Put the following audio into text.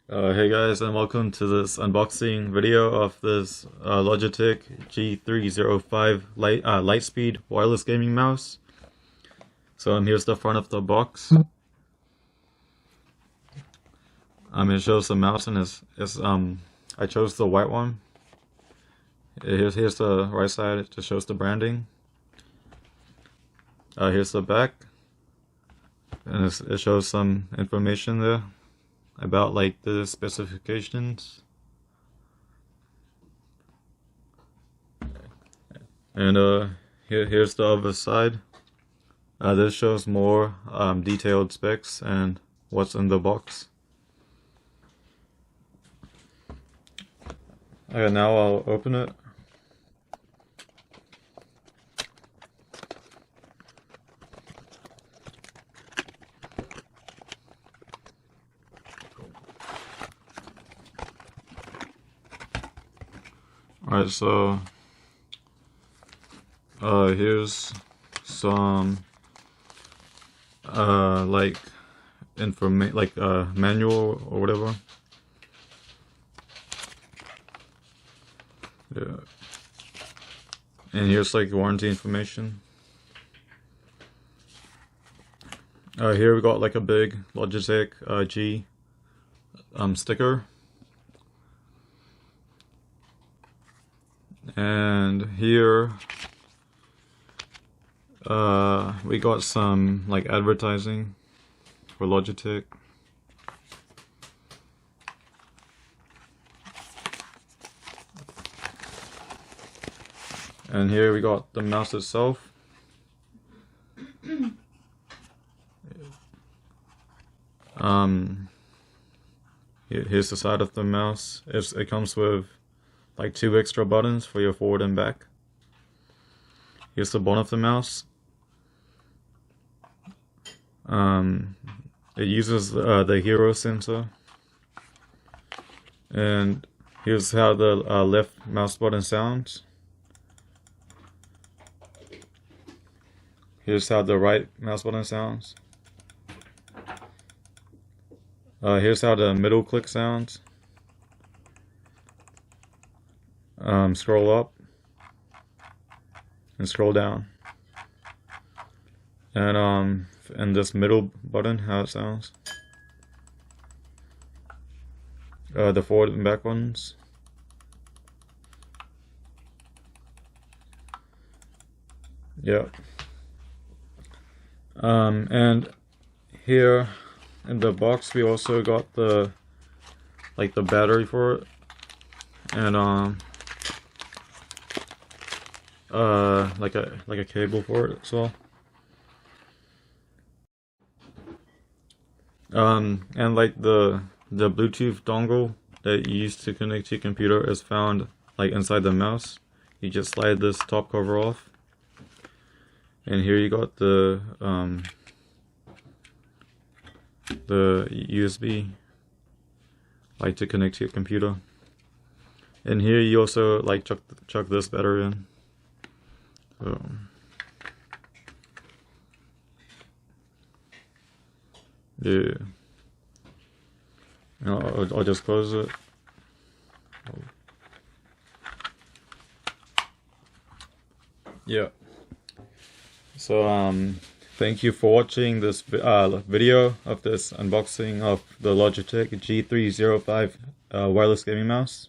Hey guys, and welcome to this unboxing video of this Logitech G305 Lightspeed wireless gaming mouse. So here's the front of the box. It shows the mouse and I chose the white one. Here's the right side. It just shows the branding. Here's the back, and it shows some information there about like the specifications. And here's the other side. This shows more detailed specs and what's in the box. Okay, now I'll open it. Alright, so here's some like manual or whatever. Yeah. And here's like warranty information. Here we got like a big Logitech G sticker. And here we got some like advertising for Logitech. And here we got the mouse itself. Here's the side of the mouse. It comes with like 2 extra buttons for your forward and back. Here's the bottom of the mouse. It uses the hero sensor. And here's how the left mouse button sounds. Here's how the right mouse button sounds. Here's how the middle click sounds. Scroll up and scroll down. And this middle button, how it sounds. The forward and back ones. Yep. And here in the box we also got the battery for it, and like a cable for it as well. And like the Bluetooth dongle that you use to connect to your computer is found like inside the mouse. You just slide this top cover off, and here you got the USB like to connect to your computer. And here you also like chuck this battery in. So yeah, I'll just close it. Yeah. So thank you for watching this video of this unboxing of the Logitech G305 wireless gaming mouse.